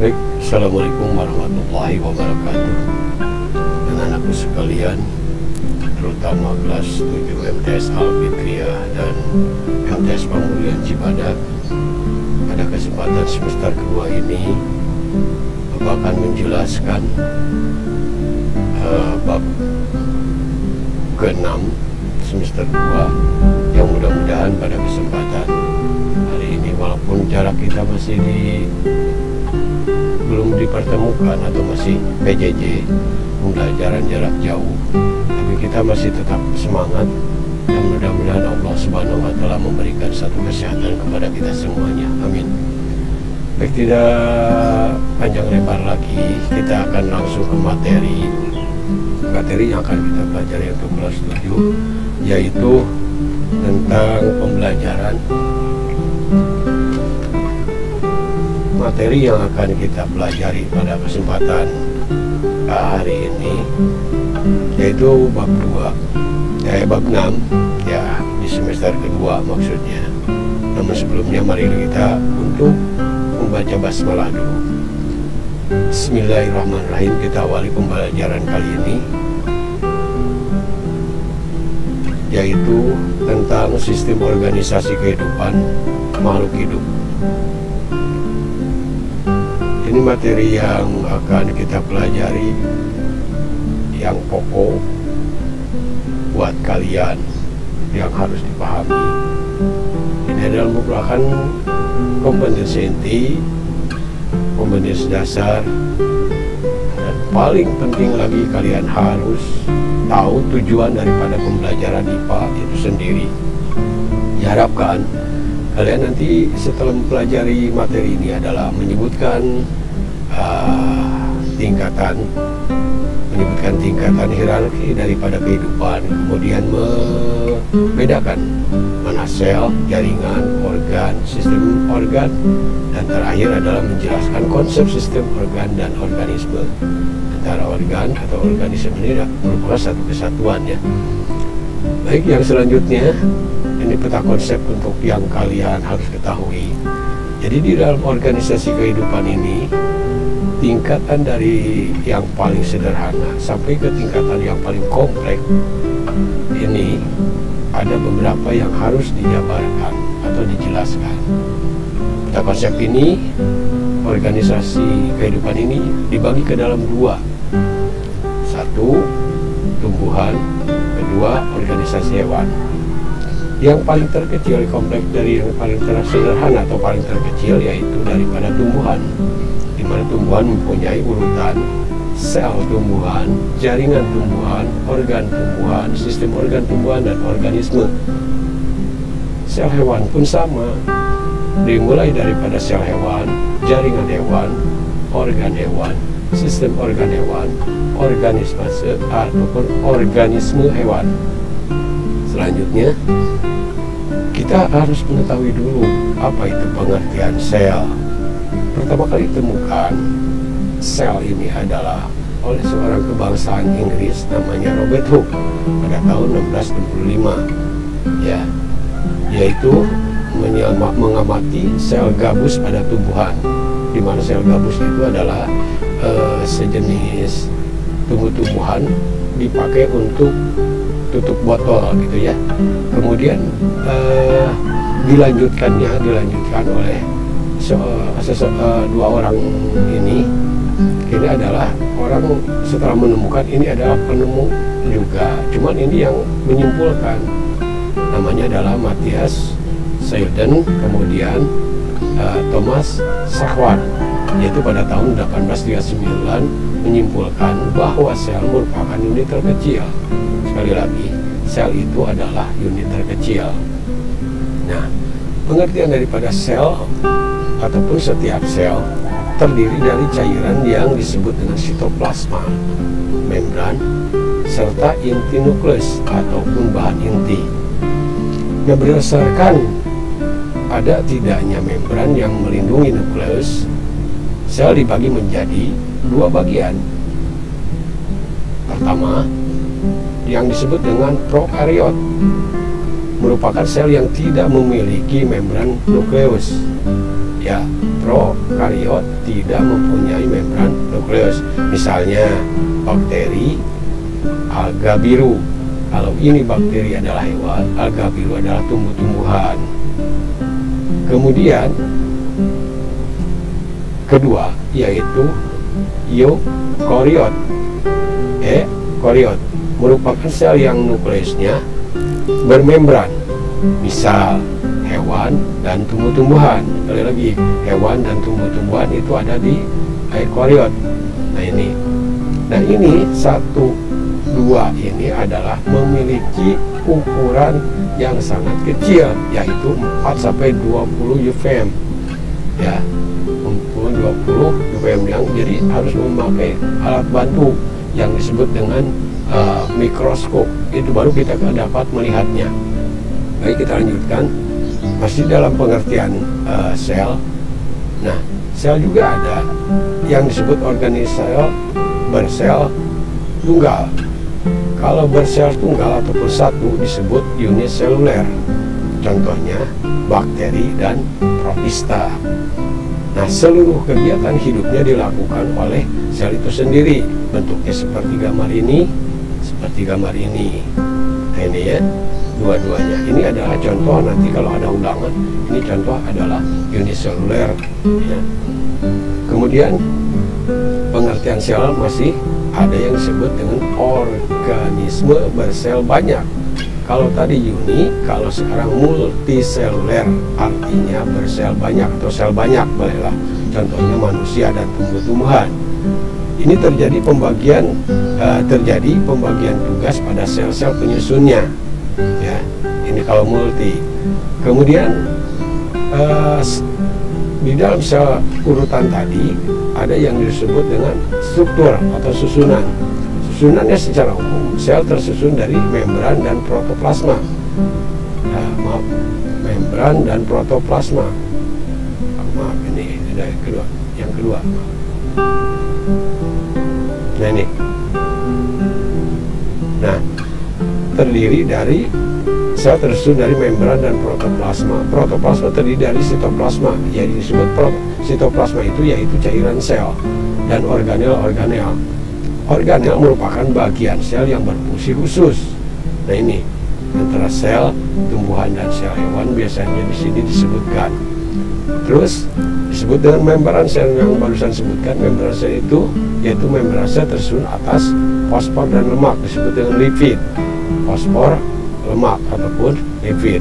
Baik, Assalamualaikum warahmatullahi wabarakatuh. Anak-anakku sekalian, terutama kelas 7 MTS Al-Fitriyah dan MTS Pemulihan Cibadak, pada kesempatan semester kedua ini Bapak akan menjelaskan bab ke-6 semester 2 yang mudah-mudahan pada kesempatan hari ini, walaupun jarak kita masih belum dipertemukan atau masih PJJ, pembelajaran jarak jauh, tapi kita masih tetap semangat dan mudah-mudahan Allah Subhanahu wa Ta'ala memberikan satu kesehatan kepada kita semuanya. Amin. Baik, tidak panjang lebar lagi, kita akan langsung ke materi yang akan kita pelajari untuk kelas 7, yaitu tentang pembelajaran. Materi yang akan kita pelajari pada kesempatan hari ini yaitu bab 6 ya, di semester kedua maksudnya. Namun sebelumnya mari kita untuk membaca basmalah dulu. Bismillahirrahmanirrahim. Kita awali pembelajaran kali ini, yaitu tentang sistem organisasi kehidupan makhluk hidup. Ini materi yang akan kita pelajari, yang pokok buat kalian, yang harus dipahami. Ini adalah merupakan kompetensi inti, kompetensi dasar, dan paling penting lagi kalian harus tahu tujuan daripada pembelajaran IPA itu sendiri. Diharapkan kalian nanti setelah mempelajari materi ini adalah menyebutkan tingkatan hierarki daripada kehidupan, kemudian membedakan mana sel, jaringan, organ, sistem organ, dan terakhir adalah menjelaskan konsep sistem organ dan organisme. Antara organ atau organisme ini merupakan satu kesatuan ya. Baik, yang selanjutnya ini peta konsep untuk yang kalian harus ketahui. Jadi di dalam organisasi kehidupan ini, tingkatan dari yang paling sederhana sampai ke tingkatan yang paling kompleks ini ada beberapa yang harus dijabarkan atau dijelaskan. Peta konsep ini, organisasi kehidupan ini dibagi ke dalam dua. Satu, tumbuhan. Kedua, organisasi hewan. Yang paling terkecil kompleks dari yang paling sederhana atau paling terkecil yaitu daripada tumbuhan, di mana tumbuhan mempunyai urutan sel tumbuhan, jaringan tumbuhan, organ tumbuhan, sistem organ tumbuhan, dan organisme. Sel hewan pun sama, dimulai daripada sel hewan, jaringan hewan, organ hewan, sistem organ hewan, organisme ataupun organisme hewan. Selanjutnya, kita harus mengetahui dulu apa itu pengertian sel. Pertama kali ditemukan sel ini adalah oleh seorang kebangsaan Inggris namanya Robert Hooke pada tahun 1625 ya, yaitu mengamati sel gabus pada tumbuhan, di mana sel gabus itu adalah sejenis tumbuh-tumbuhan dipakai untuk tutup botol gitu ya. Kemudian dilanjutkan oleh dua orang ini adalah orang setelah menemukan, ini adalah penemu juga, cuman ini yang menyimpulkan, namanya adalah Matthias Selden, kemudian Thomas Sachwart, yaitu pada tahun 1839 menyimpulkan bahwa sel merupakan unit terkecil. Sekali lagi, sel itu adalah unit terkecil. Nah, pengertian daripada sel ataupun setiap sel terdiri dari cairan yang disebut dengan sitoplasma, membran, serta inti nukleus ataupun bahan inti. Nah, berdasarkan ada tidaknya membran yang melindungi nukleus, sel dibagi menjadi dua bagian. Pertama, yang disebut dengan prokariot, merupakan sel yang tidak memiliki membran nukleus. Ya, prokariot tidak mempunyai membran nukleus. Misalnya bakteri, alga biru. Kalau ini bakteri adalah hewan, alga biru adalah tumbuh-tumbuhan. Kemudian kedua yaitu eukariot. Eukariot merupakan sel yang nukleusnya bermembran. Misal hewan dan tumbuh-tumbuhan. Sekali lagi, hewan dan tumbuh-tumbuhan itu ada di eukariot. Nah ini 1, 2 ini adalah memiliki ukuran yang sangat kecil, yaitu 4-20 UVM. Ya, 20 UVM yang jadi harus memakai alat bantu yang disebut dengan mikroskop. Itu baru kita dapat melihatnya. Baik, kita lanjutkan. Masih dalam pengertian sel. Nah, sel juga ada yang disebut organisme bersel tunggal. Kalau bersel tunggal ataupun satu disebut uniseluler. Contohnya bakteri dan protista. Nah, seluruh kegiatan hidupnya dilakukan oleh sel itu sendiri. Bentuknya seperti gambar ini, seperti gambar ini. Nah, ini ya, dua-duanya. Ini adalah contoh, nanti kalau ada ulangan, ini contoh adalah uniseluler. Ya. Kemudian pengertian sel masih ada yang disebut dengan organisme bersel banyak. Kalau tadi uni, kalau sekarang multiseluler, artinya bersel banyak atau sel banyak, bolehlah. Contohnya manusia dan tumbuh-tumbuhan. Ini terjadi pembagian tugas pada sel-sel penyusunnya. Ya, ini kalau multi. Kemudian di dalam sel urutan tadi ada yang disebut dengan struktur atau susunan. Susunannya secara umum, sel tersusun dari membran dan protoplasma. Nah, membran dan protoplasma. Maaf, ini yang kedua. Nah, ini. Nah, terdiri dari sel tersusun dari membran dan protoplasma. Protoplasma terdiri dari sitoplasma, yang disebut sitoplasma itu yaitu cairan sel, dan organel. Organel merupakan bagian sel yang berfungsi khusus. Nah, ini antara sel tumbuhan dan sel hewan biasanya di sini disebutkan. Terus disebut dengan membran sel yang barusan sebutkan. Membran sel itu yaitu membran sel tersusun atas fosfor dan lemak, disebut dengan lipid. Fosfor, lemak ataupun lipid,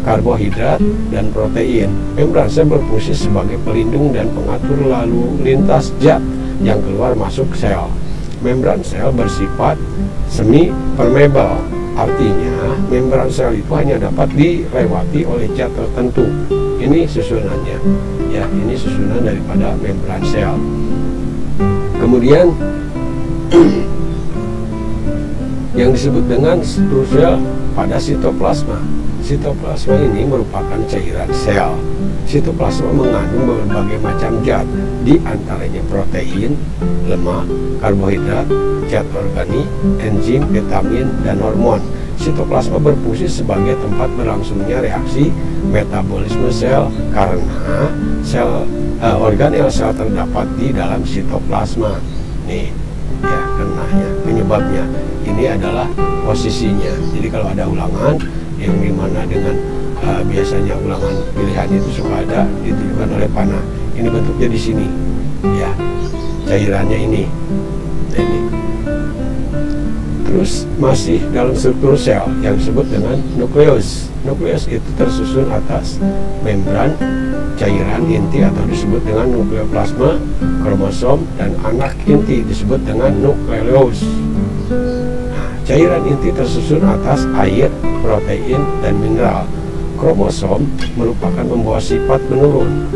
karbohidrat dan protein. Membran sel berfungsi sebagai pelindung dan pengatur lalu lintas zat yang keluar masuk sel. Membran sel bersifat semi permeable, artinya membran sel itu hanya dapat dilewati oleh zat tertentu. Ini susunannya, ya, ini susunan daripada membran sel. Kemudian yang disebut dengan struktur sel pada sitoplasma. Sitoplasma ini merupakan cairan sel. Sitoplasma mengandung berbagai macam zat, di antaranya protein, lemak, karbohidrat, zat organik, enzim, vitamin, dan hormon. Sitoplasma berfungsi sebagai tempat berlangsungnya reaksi metabolisme sel karena organel sel terdapat di dalam sitoplasma. Nih, ya, kenanya penyebabnya. Ini adalah posisinya. Jadi kalau ada ulangan yang dimana dengan biasanya ulangan pilihan itu suka ada ditunjukkan oleh panah. Ini bentuknya di sini, ya, cairannya ini. Ini. Terus masih dalam struktur sel yang disebut dengan nukleus. Nukleus itu tersusun atas membran cairan inti atau disebut dengan nukleoplasma, kromosom, dan anak inti disebut dengan nukleus. Cairan inti tersusun atas air, protein, dan mineral. Kromosom merupakan membawa sifat menurun.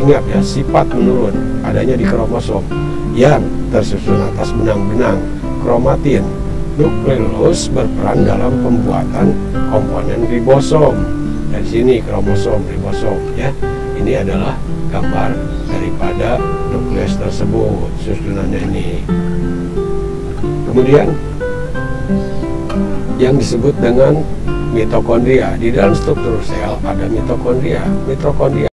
Ingat ya, sifat menurun adanya di kromosom yang tersusun atas benang-benang kromatin. Nukleus berperan dalam pembuatan komponen ribosom. Dari sini kromosom, ribosom, ya. Ini adalah gambar daripada nukleus tersebut, susunannya ini. Kemudian yang disebut dengan mitokondria. Di dalam struktur sel ada mitokondria. Mitokondria